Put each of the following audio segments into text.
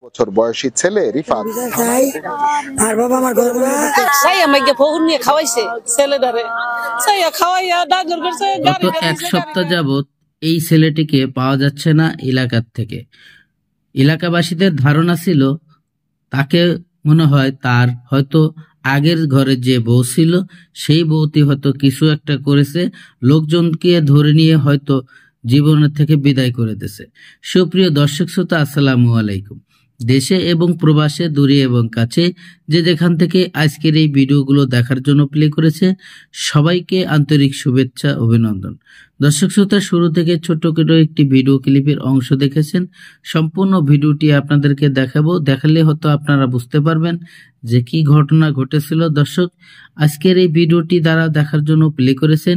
বছর বয়সী ছেলে রিফাত গত এক সপ্তাহ যাবৎ এই ছেলেটিকে পাওয়া যাচ্ছে না এলাকার থেকে। এলাকাবাসীদের ধারণা ছিল তাকে মনে হয় তার হয়তো আগের ঘরে যে বউ ছিল সেই বউটি হয়তো কিছু একটা করেছে, লোকজনকে ধরে নিয়ে হয়তো জীবনের থেকে বিদায় করে দিয়েছে। সুপ্রিয় দর্শক শ্রোতা, আসসালামু আলাইকুম। দেশে এবং প্রবাসে, দূরে এবং কাছে যে যেখান থেকে আজকের এই ভিডিওগুলো দেখার জন্য প্লে করেছে, সবাইকে আন্তরিক শুভেচ্ছা, অভিনন্দন। দর্শক শ্রোতা, শুরু থেকে ছোট্ট করে একটি ভিডিও ক্লিপের অংশ দেখেছেন। সম্পূর্ণ ভিডিওটি আপনাদেরকে দেখাবো, দেখালে হয়তো আপনারা বুঝতে পারবেন যে কি ঘটনা ঘটেছিল। দর্শক, আজকের এই ভিডিওটি দ্বারা দেখার জন্য প্লে করেছেন,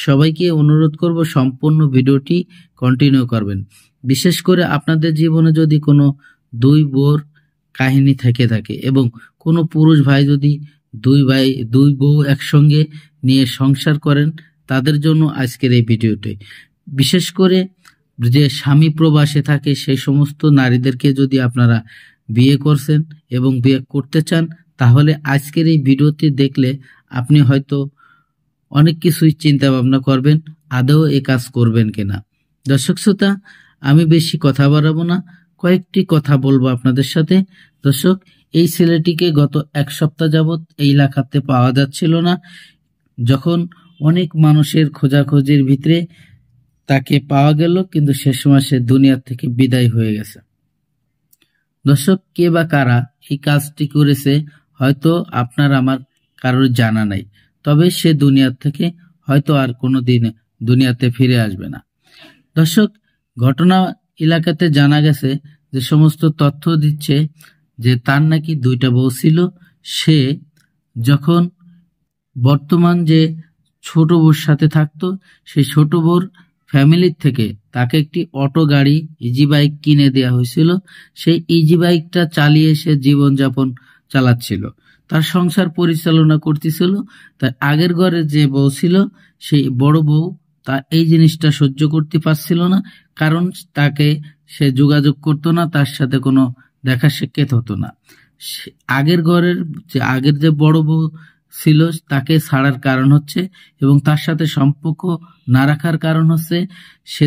সবাইকে অনুরোধ করব সম্পূর্ণ ভিডিওটি কন্টিনিউ করবেন। বিশেষ করে আপনাদের জীবনে যদি কোনো দুই বউর কাহিনী থেকে থাকে এবং কোনো পুরুষ ভাই যদি দুই বউ একসঙ্গে নিয়ে সংসার করেন, তাদের জন্য আজকের এই ভিডিওটি। বিশেষ করে যে স্বামী প্রবাসে থাকে সেই সমস্ত নারীদেরকে যদি আপনারা বিয়ে করছেন এবং বিয়ে করতে চান, তাহলে আজকের এই ভিডিওটি দেখলে আপনি হয়তো অনেক কিছুই চিন্তা ভাবনা করবেন, আদৌ এই কাজ করবেন কিনা। দর্শক শ্রোতা, আমি বেশি কথা বাড়াবো না, কয়েকটি কথা বলবো আপনাদের সাথে। দর্শক, এই ছেলেটিকে গত এক সপ্তাহ যাবৎ এই এলাকাতে পাওয়া যাচ্ছিল না। যখন অনেক মানুষের খোঁজাখোঁজির ভিতরে তাকে পাওয়া গেল, কিন্তু সে সময় সে দুনিয়ার থেকে বিদায় হয়ে গেছে। দর্শক, কে বা কারা এই কাজটি করেছে হয়তো আপনার আমার কারোর জানা নাই, তবে সে দুনিয়ার থেকে হয়তো আর কোনোদিন দুনিয়াতে ফিরে আসবে না। দর্শক, ঘটনা এলাকাতে জানা গেছে, যে সমস্ত তথ্য দিচ্ছে যে তার নাকি দুইটা বউ ছিল। সে যখন বর্তমান যে ছোট বউর সাথে থাকতো, সেই ছোট বউর ফ্যামিলির থেকে তাকে একটি অটো গাড়ি, ইজি বাইক কিনে দেওয়া হয়েছিল। সেই ইজি বাইকটা চালিয়ে সে জীবনযাপন চালাচ্ছিল, তার সংসার পরিচালনা করতেছিল। তার আগের ঘরে যে বউ ছিল, সেই বড় বউ তা এই জিনিসটা সহ্য করতে পারছিল না, কারণ তাকে সে যোগাযোগ করতো না, তার সাথে কোনো দেখা সাক্ষাৎ হতো না। আগের যে বড় বউ ছিল তাকে ছাড়ার কারণ হচ্ছে, এবং তার সাথে সম্পর্ক না রাখার কারণ হচ্ছে, সে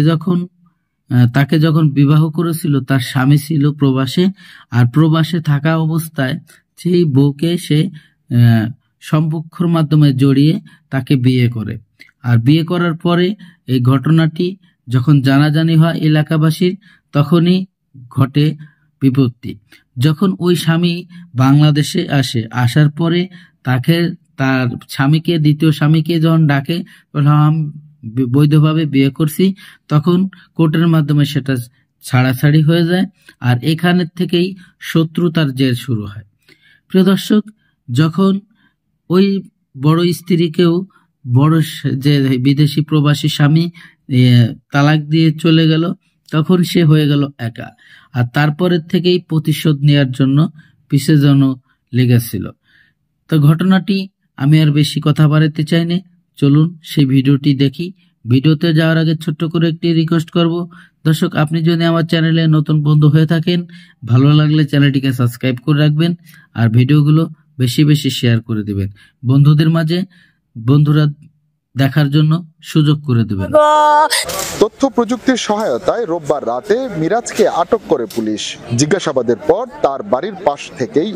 তাকে যখন বিবাহ করেছিল তার স্বামী ছিল প্রবাসে, আর প্রবাসে থাকা অবস্থায় সেই বউকে সে সম্পর্কের মাধ্যমে জড়িয়ে তাকে বিয়ে করে। আর বিয়ে করার পরে এই ঘটনাটি যখন জানাজানি হয় এলাকাবাসীর, তখনই ঘটে বিপত্তি। যখন ওই স্বামী বাংলাদেশে আসার পরে তার স্বামীকে, দ্বিতীয় স্বামীকে যখন ডাকে, আমি বৈধভাবে বিয়ে করছি, তখন কোর্টের মাধ্যমে সেটা ছাড়াছাড়ি হয়ে যায়। আর এখানের থেকেই শত্রুতার জের শুরু হয়। প্রিয় দর্শক, যখন ওই বড় স্ত্রীকেও বড় যে বিদেশি প্রবাসী স্বামী তালাক দিয়ে চলে গেল, তখন সে হয়ে গেল একা। আর তারপরের থেকেই প্রতিশোধ নেওয়ার জন্য পিছে যেন লেগেছিল। তো ঘটনাটি আমি আর বেশি কথা বাড়াতে চাই না, চলুন সেই ভিডিওটি দেখি। ভিডিওতে যাওয়ার আগে ছোট্ট করে একটি রিকোয়েস্ট করব, দর্শক, আপনি যদি আমার চ্যানেলে নতুন বন্ধু হয়ে থাকেন, ভালো লাগলে চ্যানেলটিকে সাবস্ক্রাইব করে রাখবেন, আর ভিডিওগুলো বেশি বেশি শেয়ার করে দিবেন বন্ধুদের মাঝে, বন্ধুরা দেখার জন্য সুযোগ করে দেবেন। তথ্য প্রযুক্তির সহায়তায় রোববার রাতে মিরাজকে আটক করে পুলিশ। জিজ্ঞাসাবাদের পর তার বাড়ির পাশ থেকেই